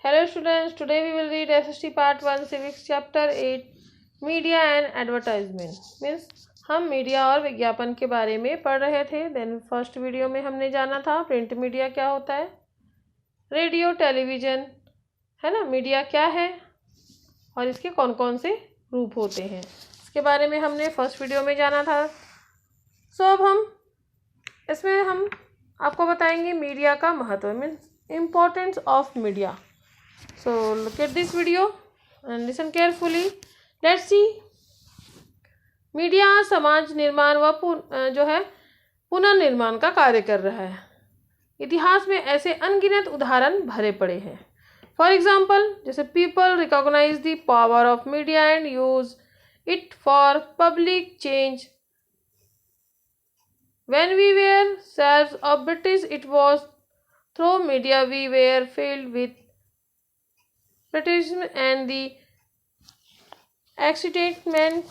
Hello students, today we will read SST Part 1 Civics Chapter 8 Media and Advertisement. Means हम media और विज्ञापन के बारे में पढ़ रहे थे। देन फर्स्ट वीडियो में हमने जाना था प्रिंट मीडिया क्या होता है, रेडियो टेलीविज़न है ना, मीडिया क्या है और इसके कौन कौन से रूप होते हैं, इसके बारे में हमने फर्स्ट वीडियो में जाना था। अब हम इसमें हम आपको बताएंगे मीडिया का महत्व, means importance of media. So look at this video and listen carefully. Let's see. Media समाज निर्माण व पुनर्निर्माण का कार्य कर रहा है। इतिहास में ऐसे अनगिनत उदाहरण भरे पड़े हैं। फॉर एग्जाम्पल, जैसे people recognise the power of media and use it for public change. When we were slaves of British, it was through media we were filled with Britishism and the excitement.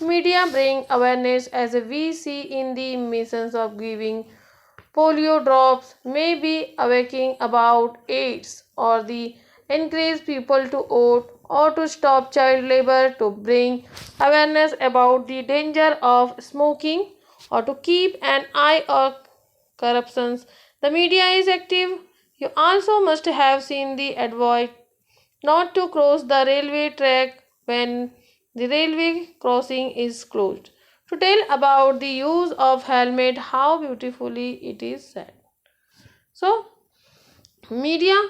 Media bring awareness as we see in the missions of giving polio drops, may be awakening about AIDS, or the encourage people to vote or to stop child labor, to bring awareness about the danger of smoking or to keep an eye on corruptions. The media is active. You also must have seen the advice not to cross the railway track when the railway crossing is closed, to tell about the use of helmet, how beautifully it is said. So, media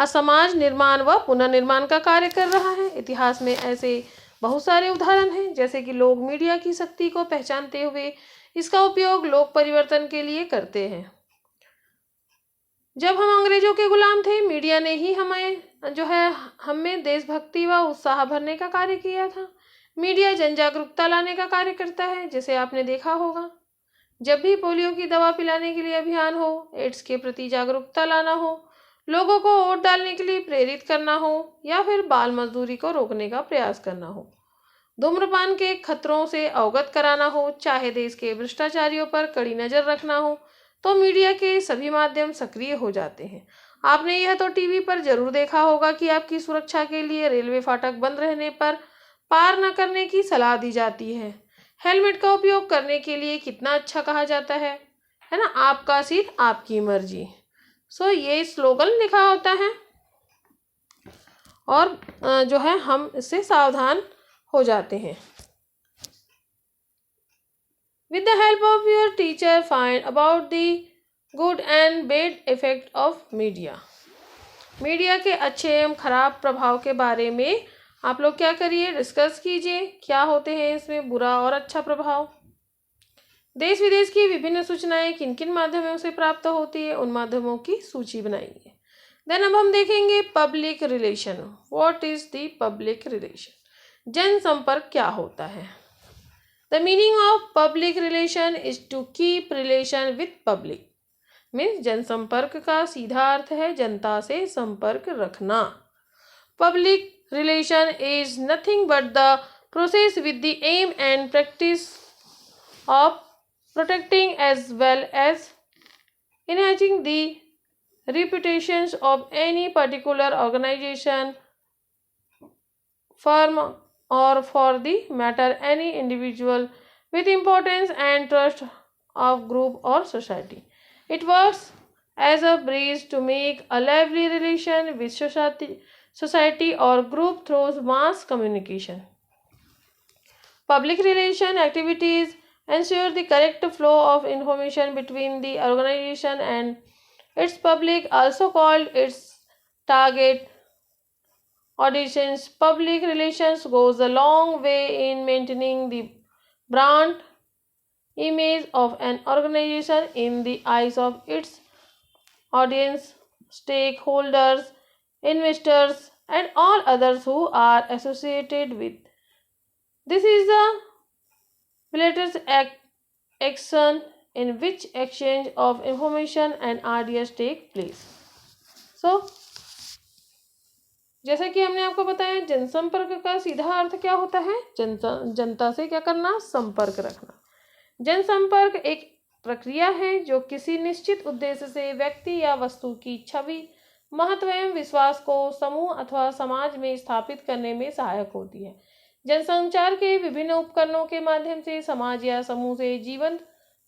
समाज निर्माण व पुनर्निर्माण का कार्य कर रहा है। इतिहास में ऐसे बहुत सारे उदाहरण हैं, जैसे कि लोग मीडिया की शक्ति को पहचानते हुए इसका उपयोग लोक परिवर्तन के लिए करते हैं। जब हम अंग्रेजों के गुलाम थे, मीडिया ने ही हमें देशभक्ति व उत्साह भरने का कार्य किया था। मीडिया जन जागरूकता लाने का कार्य करता है, जैसे आपने देखा होगा जब भी पोलियो की दवा पिलाने के लिए अभियान हो, एड्स के प्रति जागरूकता लाना हो, लोगों को वोट डालने के लिए प्रेरित करना हो, या फिर बाल मजदूरी को रोकने का प्रयास करना हो, धूम्रपान के खतरों से अवगत कराना हो, चाहे देश के भ्रष्टाचारियों पर कड़ी नजर रखना हो, तो मीडिया के सभी माध्यम सक्रिय हो जाते हैं। आपने यह तो टीवी पर जरूर देखा होगा कि आपकी सुरक्षा के लिए रेलवे फाटक बंद रहने पर पार न करने की सलाह दी जाती है। हेलमेट का उपयोग करने के लिए कितना अच्छा कहा जाता है ना, आपका सीट आपकी मर्जी। ये स्लोगन लिखा होता है और हम इससे सावधान हो जाते हैं। With the help of your teacher, find about the good and bad effect of media. Media के अच्छे एवं खराब प्रभाव के बारे में आप लोग क्या करिए, डिस्कस कीजिए, क्या होते हैं इसमें बुरा और अच्छा प्रभाव। देश विदेश की विभिन्न सूचनाएं किन किन माध्यमों से प्राप्त होती है, उन माध्यमों की सूची बनाइए। देन अब हम देखेंगे public relation. What is the public relation? जनसंपर्क क्या होता है? The meaning of public relation is to keep relation with public. Means जनसंपर्क का सीधा अर्थ है जनता से संपर्क रखना। Public relation is nothing but the process with the aim and practice of protecting as well as enhancing the reputations of any particular organization, firm, or for the matter any individual with importance and trust of group or society. It works as a bridge to make a lively relation with society or group through mass communication. Public relation activities ensure the correct flow of information between the organization and its public, also called its target audience. Public relations goes a long way in maintaining the brand image of an organization in the eyes of its audience, stakeholders, investors, and all others who are associated with. This is the bilateral action in which exchange of information and ideas take place. जैसा कि हमने आपको बताया, जनसंपर्क का सीधा अर्थ क्या होता है? जनता से क्या करना? संपर्क रखना। जनसंपर्क एक प्रक्रिया है जो किसी निश्चित उद्देश्य से व्यक्ति या वस्तु की छवि महत्व एवं विश्वास को समूह अथवा समाज में स्थापित करने में सहायक होती है। जनसंचार के विभिन्न उपकरणों के माध्यम से समाज या समूह से जीवंत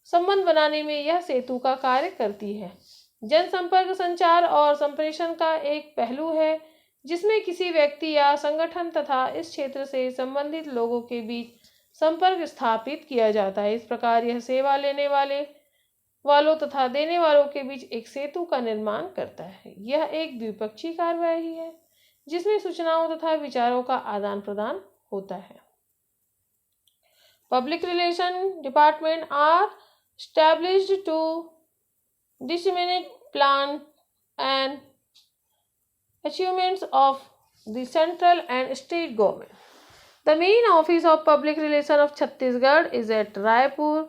संबंध बनाने में यह सेतु का कार्य करती है। जनसंपर्क संचार और संप्रेषण का एक पहलू है जिसमें किसी व्यक्ति या संगठन तथा इस क्षेत्र से संबंधित लोगों के बीच संपर्क स्थापित किया जाता है। इस प्रकार यह सेवा लेने वालों तथा देने वालों के बीच एक सेतु का निर्माण करता है। यह एक द्विपक्षीय कार्यवाही है जिसमें सूचनाओं तथा विचारों का आदान प्रदान होता है। Public relation department are established to disseminate plan and achievements of the central and state government. The main office of public relation of Chhattisgarh is at Raipur,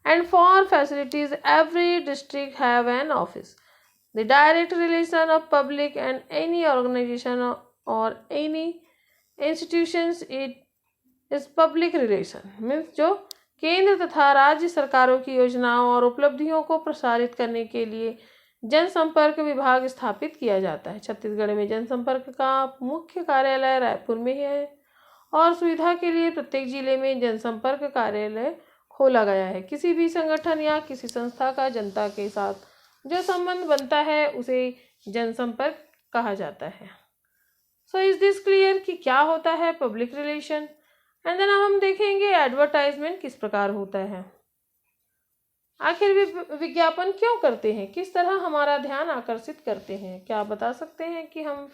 and for facilities every district have an office. The direct relation of public and any organization or any institutions it is public relation means जो केंद्र तथा राज्य सरकारों की योजनाओं और उपलब्धियों को प्रसारित करने के लिए जनसंपर्क विभाग स्थापित किया जाता है। छत्तीसगढ़ में जनसंपर्क का मुख्य कार्यालय रायपुर में है और सुविधा के लिए प्रत्येक जिले में जनसंपर्क कार्यालय खोला गया है। किसी भी संगठन या किसी संस्था का जनता के साथ जो संबंध बनता है उसे जनसंपर्क कहा जाता है। सो इज दिस क्लियर कि क्या होता है पब्लिक रिलेशन। एंड देन हम देखेंगे एडवर्टाइजमेंट किस प्रकार होता है। आखिर विज्ञापन क्यों करते हैं, किस तरह हमारा ध्यान आकर्षित करते हैं। क्या आप बता सकते हैं कि हम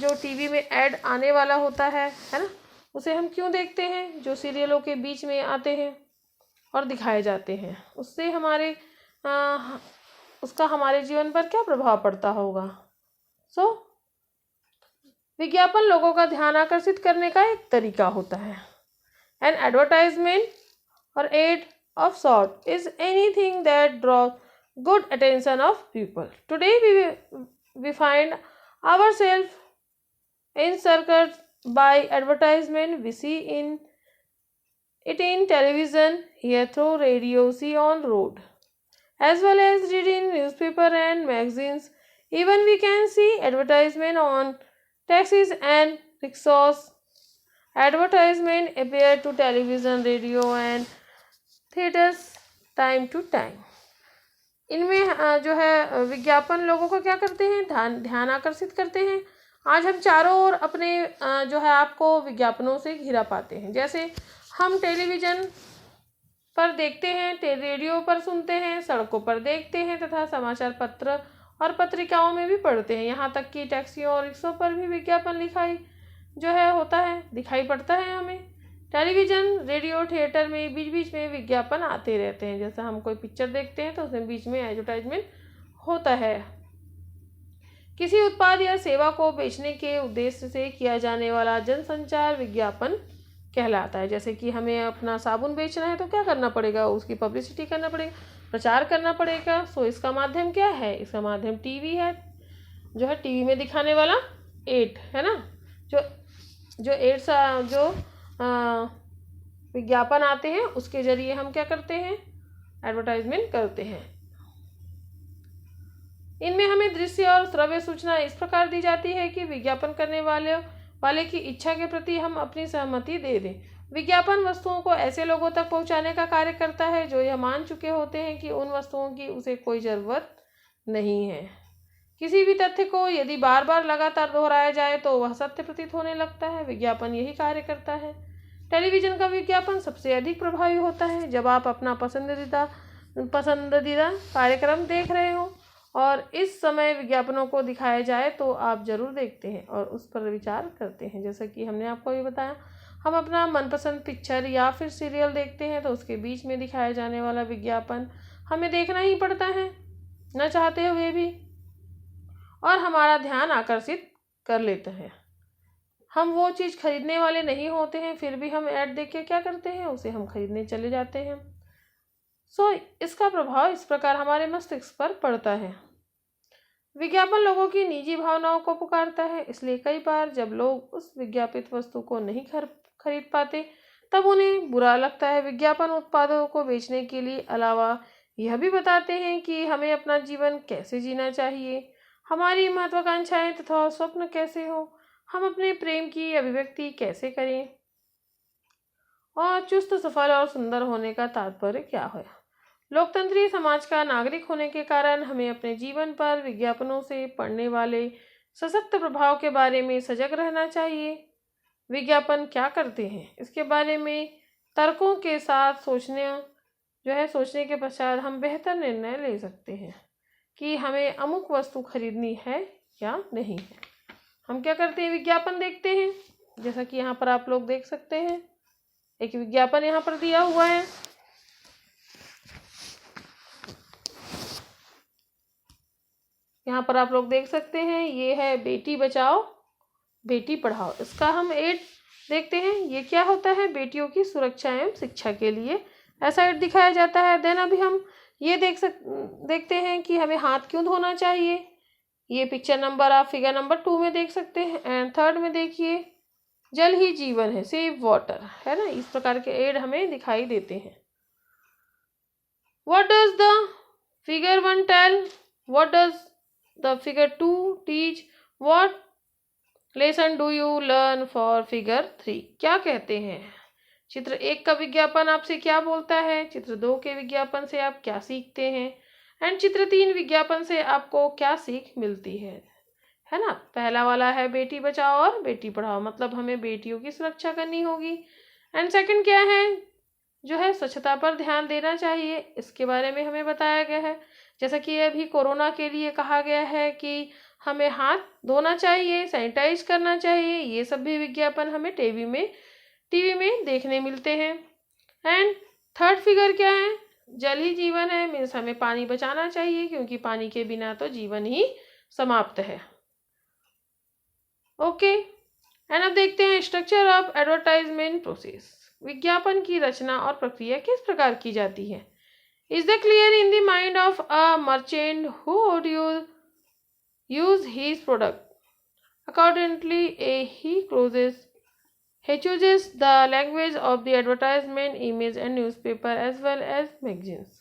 जो टीवी में ऐड आने वाला होता है ना, उसे हम क्यों देखते हैं, जो सीरियलों के बीच में आते हैं और दिखाए जाते हैं, उससे उसका हमारे जीवन पर क्या प्रभाव पड़ता होगा। सो विज्ञापन लोगों का ध्यान आकर्षित करने का एक तरीका होता है। An advertisement or ad of sort is anything that draws good attention of people. Today we find ourselves encircled by advertisement. We see it in television, hear through radio, see on road, as well as read in newspaper and magazines. Even we can see advertisement on taxis and rickshaws. Advertisement appear to television, radio and theaters time to time. इनमें जो है विज्ञापन लोगों को क्या करते हैं, ध्यान आकर्षित करते हैं। आज हम चारों ओर अपने जो है आपको विज्ञापनों से घिरा पाते हैं। जैसे हम टेलीविज़न पर देखते हैं, रेडियो पर सुनते हैं, सड़कों पर देखते हैं तथा समाचार पत्र और पत्रिकाओं में भी पढ़ते हैं। यहाँ तक कि टैक्सियों और रिक्शों पर भी विज्ञापन दिखाई पड़ता है हमें। टेलीविज़न, रेडियो, थिएटर में बीच बीच में विज्ञापन आते रहते हैं। जैसे हम कोई पिक्चर देखते हैं तो उसमें बीच में एडवर्टाइजमेंट होता है। किसी उत्पाद या सेवा को बेचने के उद्देश्य से किया जाने वाला जनसंचार विज्ञापन कहलाता है। जैसे कि हमें अपना साबुन बेचना है तो क्या करना पड़ेगा, उसकी पब्लिसिटी करना पड़ेगा, प्रचार करना पड़ेगा। सो इसका माध्यम क्या है, इसका माध्यम टीवी है, जो है टीवी में दिखाने वाला एड है ना, जो एड्स जो विज्ञापन आते हैं उसके जरिए हम क्या करते हैं, एडवर्टाइजमेंट करते हैं। इनमें हमें दृश्य और श्रव्य सूचना इस प्रकार दी जाती है कि विज्ञापन करने वाले की इच्छा के प्रति हम अपनी सहमति दे दें। विज्ञापन वस्तुओं को ऐसे लोगों तक पहुंचाने का कार्य करता है जो यह मान चुके होते हैं कि उन वस्तुओं की उसे कोई ज़रूरत नहीं है। किसी भी तथ्य को यदि बार बार लगातार दोहराया जाए तो वह सत्य प्रतीत होने लगता है। विज्ञापन यही कार्य करता है। टेलीविज़न का विज्ञापन सबसे अधिक प्रभावी होता है। जब आप अपना पसंदीदा कार्यक्रम देख रहे हो और इस समय विज्ञापनों को दिखाया जाए तो आप जरूर देखते हैं और उस पर विचार करते हैं। जैसा कि हमने आपको भी बताया, हम अपना मनपसंद पिक्चर या फिर सीरियल देखते हैं तो उसके बीच में दिखाया जाने वाला विज्ञापन हमें देखना ही पड़ता है, न चाहते हुए भी, और हमारा ध्यान आकर्षित कर लेता है। हम वो चीज़ खरीदने वाले नहीं होते हैं, फिर भी हम ऐड देख के क्या करते हैं, उसे हम खरीदने चले जाते हैं। सो इसका प्रभाव इस प्रकार हमारे मस्तिष्क पर पड़ता है। विज्ञापन लोगों की निजी भावनाओं को पुकारता है, इसलिए कई बार जब लोग उस विज्ञापित वस्तु को नहीं खरीद पाते तब उन्हें बुरा लगता है। विज्ञापन उत्पादों को बेचने के लिए अलावा यह भी बताते हैं कि हमें अपना जीवन कैसे जीना चाहिए, हमारी महत्वाकांक्षाएं तथा स्वप्न कैसे हो, हम अपने प्रेम की अभिव्यक्ति कैसे करें, और चुस्त सफल और सुंदर होने का तात्पर्य क्या है। लोकतंत्रीय समाज का नागरिक होने के कारण हमें अपने जीवन पर विज्ञापनों से पड़ने वाले सशक्त प्रभाव के बारे में सजग रहना चाहिए। विज्ञापन क्या करते हैं, इसके बारे में तर्कों के साथ सोचने के पश्चात हम बेहतर निर्णय ले सकते हैं कि हमें अमुक वस्तु खरीदनी है या नहीं है। हम क्या करते हैं, विज्ञापन देखते हैं। जैसा कि यहाँ पर आप लोग देख सकते हैं, एक विज्ञापन यहाँ पर दिया हुआ है। यहाँ पर आप लोग देख सकते हैं, ये है बेटी बचाओ बेटी पढ़ाओ। इसका हम एड देखते हैं। ये क्या होता है, बेटियों की सुरक्षा एवं शिक्षा के लिए ऐसा एड दिखाया जाता है। देन अभी हम ये देखते हैं कि हमें हाथ क्यों धोना चाहिए। ये पिक्चर नंबर आप फिगर नंबर 2 में देख सकते हैं। एंड थर्ड में देखिए, जल ही जीवन है, सेव वाटर, है ना। इस प्रकार के एड हमें दिखाई देते हैं। What does the figure 1 tell, what does the figure 2 teach, what lesson do you learn for figure 3। क्या कहते हैं, चित्र 1 का विज्ञापन आपसे क्या बोलता है, चित्र 2 के विज्ञापन से आप क्या सीखते हैं, एंड चित्र 3 विज्ञापन से आपको क्या सीख मिलती है ना। पहला वाला है बेटी बचाओ और बेटी पढ़ाओ, मतलब हमें बेटियों की सुरक्षा करनी होगी। एंड सेकंड क्या है, जो है स्वच्छता पर ध्यान देना चाहिए, इसके बारे में हमें बताया गया है। जैसा कि अभी कोरोना के लिए कहा गया है कि हमें हाथ धोना चाहिए, सैनिटाइज करना चाहिए। ये सब भी विज्ञापन हमें टीवी में देखने मिलते हैं। एंड थर्ड फिगर क्या है, जल ही जीवन है, मीन्स हमें पानी बचाना चाहिए, क्योंकि पानी के बिना तो जीवन ही समाप्त है। ओके, एंड अब देखते हैं स्ट्रक्चर ऑफ एडवर्टाइजमेंट प्रोसेस। विज्ञापन की रचना और प्रक्रिया किस प्रकार की जाती है। Is the clear in the mind of a merchant who would use his product. Accordingly, he chooses the language of the advertisement, image and newspaper as well as magazines.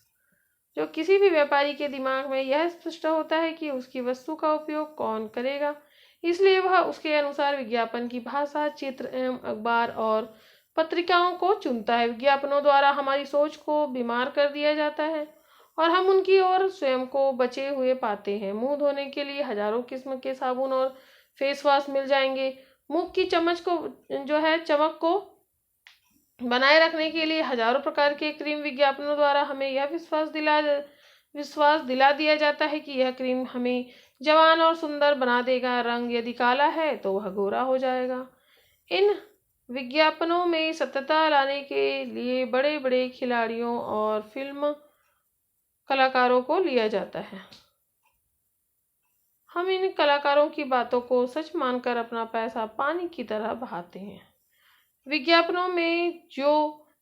जो किसी भी व्यापारी के दिमाग में यह स्पष्ट होता है कि उसकी वस्तु का उपयोग कौन करेगा, इसलिए वह उसके अनुसार विज्ञापन की भाषा, चित्र एवं अखबार और पत्रिकाओं को चुनता है। विज्ञापनों द्वारा हमारी सोच को बीमार कर दिया जाता है और हम उनकी ओर स्वयं को बचे हुए पाते हैं। मुंह धोने के लिए हजारों किस्म के साबुन और फेस वॉश मिल जाएंगे। मुख की चमक को बनाए रखने के लिए हजारों प्रकार के क्रीम विज्ञापनों द्वारा हमें यह विश्वास दिला दिया जाता है कि यह क्रीम हमें जवान और सुंदर बना देगा। रंग यदि काला है तो वह गोरा हो जाएगा। इन विज्ञापनों में सत्यता लाने के लिए बड़े बड़े खिलाड़ियों और फिल्म कलाकारों को लिया जाता है। हम इन कलाकारों की बातों को सच मानकर अपना पैसा पानी की तरह बहाते हैं। विज्ञापनों में जो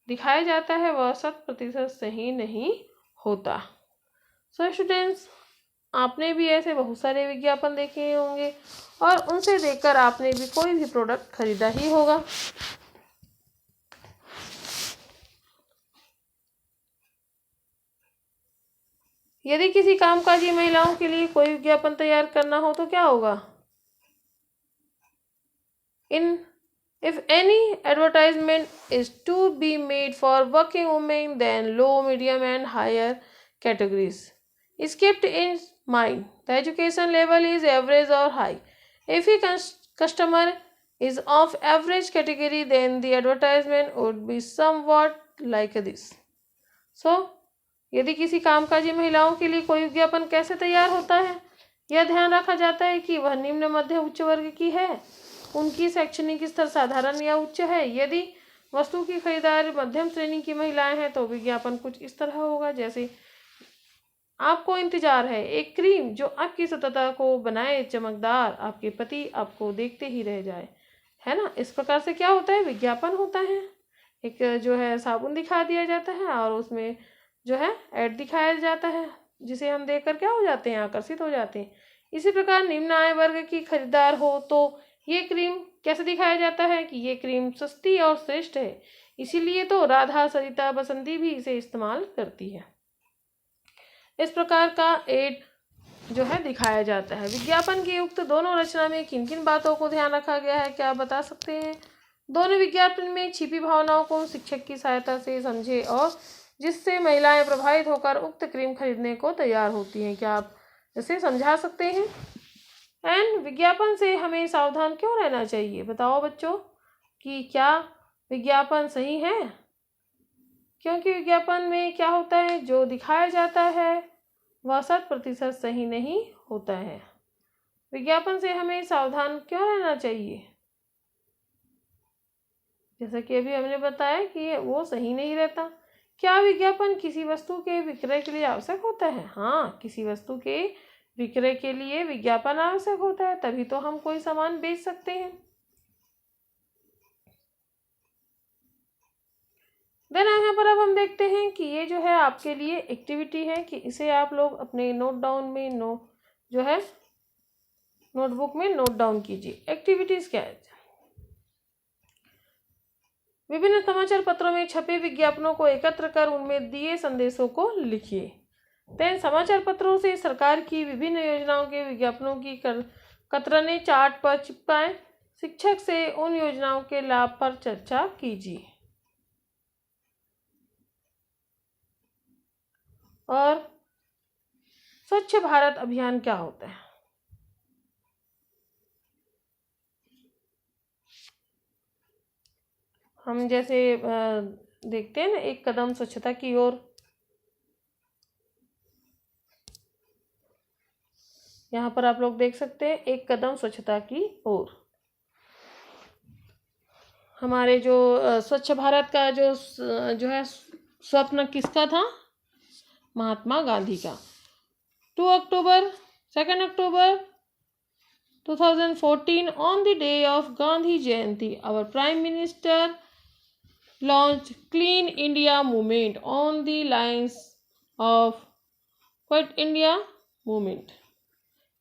दिखाया जाता है वह 100% सही नहीं होता। सो स्टूडेंट्स, आपने भी ऐसे बहुत सारे विज्ञापन देखे होंगे और उनसे देखकर आपने भी कोई भी प्रोडक्ट खरीदा ही होगा। यदि किसी कामकाजी महिलाओं के लिए कोई विज्ञापन तैयार करना हो तो क्या होगा। If any advertisement is to be made for working women, then low, medium and higher categories is kept in mind. The education level is average or high. If a customer is of average category, then the advertisement would be somewhat like this. So, यदि किसी कामकाजी महिलाओं के लिए कोई विज्ञापन कैसे तैयार होता है, यह ध्यान रखा जाता है कि वह निम्न, मध्य, उच्च वर्ग की है, उनकी शैक्षणिक स्तर साधारण या उच्च है। यदि वस्तु की खरीदार मध्यम श्रेणी की महिलाएं हैं तो विज्ञापन कुछ इस तरह होगा, जैसे आपको इंतजार है एक क्रीम जो आपकी सतता को बनाए चमकदार, आपके पति आपको देखते ही रह जाए, है ना। इस प्रकार से क्या होता है, विज्ञापन होता है। एक जो है साबुन दिखा दिया जाता है और उसमें जो है ऐड दिखाया जाता है, जिसे हम देखकर क्या हो जाते हैं, आकर्षित हो जाते हैं। इसी प्रकार निम्न आय वर्ग की खरीदार हो तो ये क्रीम कैसे दिखाया जाता है कि ये क्रीम सस्ती और श्रेष्ठ है, इसीलिए तो राधा, सरिता, बसंती भी इसे इस्तेमाल करती है। इस प्रकार का एड जो है दिखाया जाता है। विज्ञापन की उक्त दोनों रचना में किन किन बातों को ध्यान रखा गया है, क्या आप बता सकते हैं? दोनों विज्ञापन में छिपी भावनाओं को शिक्षक की सहायता से समझे और जिससे महिलाएं प्रभावित होकर उक्त क्रीम खरीदने को तैयार होती हैं, क्या आप इसे समझा सकते हैं? एंड विज्ञापन से हमें सावधान क्यों रहना चाहिए? बताओ बच्चों कि क्या विज्ञापन सही है? क्योंकि विज्ञापन में क्या होता है, जो दिखाया जाता है वह 100% सही नहीं होता है। विज्ञापन से हमें सावधान क्यों रहना चाहिए? जैसा कि अभी हमने बताया कि वो सही नहीं रहता। क्या विज्ञापन किसी वस्तु के विक्रय के लिए आवश्यक होता है? हाँ, किसी वस्तु के विक्रय के लिए विज्ञापन आवश्यक होता है, तभी तो हम कोई सामान बेच सकते हैं। देन यहाँ पर अब हम देखते हैं कि ये जो है आपके लिए एक्टिविटी है कि इसे आप लोग अपने नोट डाउन में जो है नोटबुक में नोट डाउन कीजिए। एक्टिविटीज क्या है? विभिन्न समाचार पत्रों में छपे विज्ञापनों को एकत्र कर उनमें दिए संदेशों को लिखिए। देन समाचार पत्रों से सरकार की विभिन्न योजनाओं के विज्ञापनों की कतरने चार्ट पर चिपकाएं। शिक्षक से उन योजनाओं के लाभ पर चर्चा कीजिए। और स्वच्छ भारत अभियान क्या होता है? हम जैसे देखते हैं ना, एक कदम स्वच्छता की ओर। यहाँ पर आप लोग देख सकते हैं एक कदम स्वच्छता की ओर। हमारे जो स्वच्छ भारत का जो है स्वप्न किसका था? महात्मा गांधी का। 2 अक्टूबर 2 अक्टूबर 2014 on the day of Gandhi Jayanti, our Prime Minister launched Clean India movement on the lines of Quit India movement।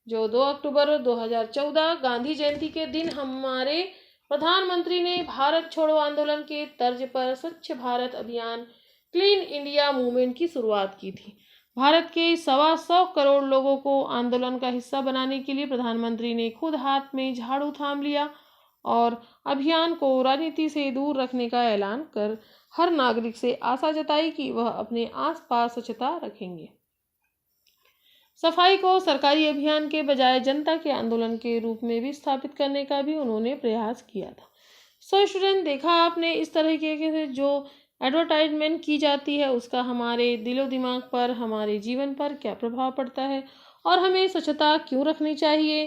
जो 2 अक्टूबर 2014 गांधी जयंती के दिन हमारे प्रधानमंत्री ने भारत छोड़ो आंदोलन के तर्ज पर स्वच्छ भारत अभियान क्लीन इंडिया मूवमेंट की शुरुआत की थी। भारत के 125 करोड़ लोगों को आंदोलन का हिस्सा बनाने के लिए प्रधानमंत्री ने खुद हाथ में झाड़ू थाम लिया और अभियान को राजनीति से दूर रखने का ऐलान कर हर नागरिक से आशा जताई कि वह अपने आसपास स्वच्छता रखेंगे। सफाई को सरकारी अभियान के बजाय जनता के आंदोलन के रूप में भी स्थापित करने का भी उन्होंने प्रयास किया था। सो स्टूडेंट, देखा आपने इस तरह के जो एडवर्टाइजमेंट की जाती है उसका हमारे दिलो दिमाग पर, हमारे जीवन पर क्या प्रभाव पड़ता है और हमें स्वच्छता क्यों रखनी चाहिए,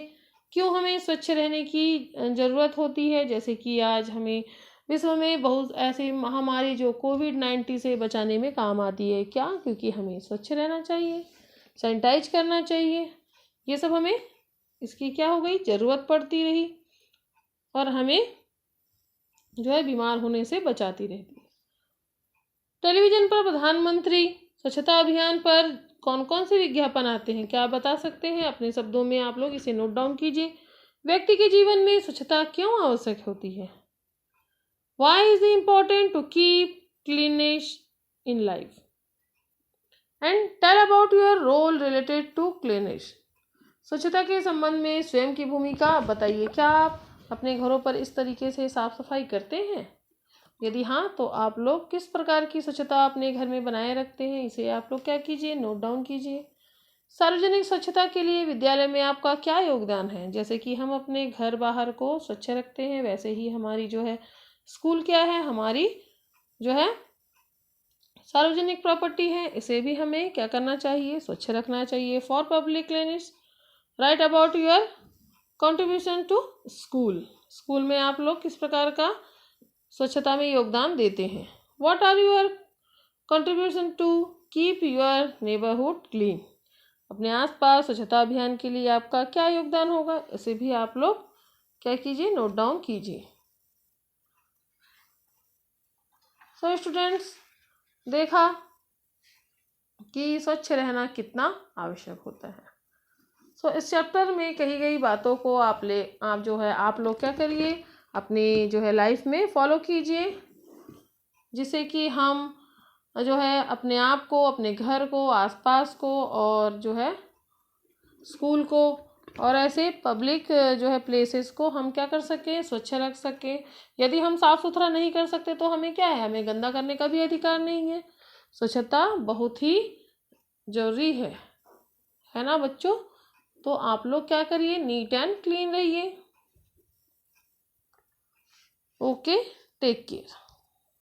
क्यों हमें स्वच्छ रहने की ज़रूरत होती है। जैसे कि आज हमें विश्व में बहुत ऐसी महामारी जो कोविड-19 से बचाने में काम आती है, क्या? क्योंकि हमें स्वच्छ रहना चाहिए, सैनिटाइज करना चाहिए। ये सब हमें इसकी क्या हो गई, ज़रूरत पड़ती रही और हमें जो है बीमार होने से बचाती रहती है। टेलीविज़न पर प्रधानमंत्री स्वच्छता अभियान पर कौन कौन से विज्ञापन आते हैं, क्या आप बता सकते हैं? अपने शब्दों में आप लोग इसे नोट डाउन कीजिए। व्यक्ति के जीवन में स्वच्छता क्यों आवश्यक होती है? Why is it important to keep cleanliness in life? And tell about your role related to cleanliness। स्वच्छता के संबंध में स्वयं की भूमिका बताइए। क्या आप अपने घरों पर इस तरीके से साफ सफाई करते हैं? यदि हाँ, तो आप लोग किस प्रकार की स्वच्छता अपने घर में बनाए रखते हैं, इसे आप लोग क्या कीजिए, नोट डाउन कीजिए। सार्वजनिक स्वच्छता के लिए विद्यालय में आपका क्या योगदान है? जैसे कि हम अपने घर बाहर को स्वच्छ रखते हैं, वैसे ही हमारी जो है स्कूल क्या है, हमारी जो है सार्वजनिक प्रॉपर्टी है, इसे भी हमें क्या करना चाहिए, स्वच्छ रखना चाहिए। For public cleanliness write about your contribution to school. School में आप लोग किस प्रकार का स्वच्छता में योगदान देते हैं? What are your contribution to keep your neighbourhood clean. अपने आसपास स्वच्छता अभियान के लिए आपका क्या योगदान होगा, इसे भी आप लोग क्या कीजिए, नोट डाउन कीजिए। सो स्टूडेंट्स, देखा कि स्वच्छ रहना कितना आवश्यक होता है। सो इस चैप्टर में कही गई बातों को आप लोग क्या करिए, अपनी जो है लाइफ में फॉलो कीजिए, जिससे कि हम जो है अपने आप को, अपने घर को, आसपास को और जो है स्कूल को और ऐसे पब्लिक जो है प्लेसेस को हम क्या कर सकें, स्वच्छ रख सकें। यदि हम साफ सुथरा नहीं कर सकते तो हमें क्या है, हमें गंदा करने का भी अधिकार नहीं है। स्वच्छता बहुत ही जरूरी है ना बच्चों। तो आप लोग क्या करिए, नीट एंड क्लीन रहिए। Okay, take care.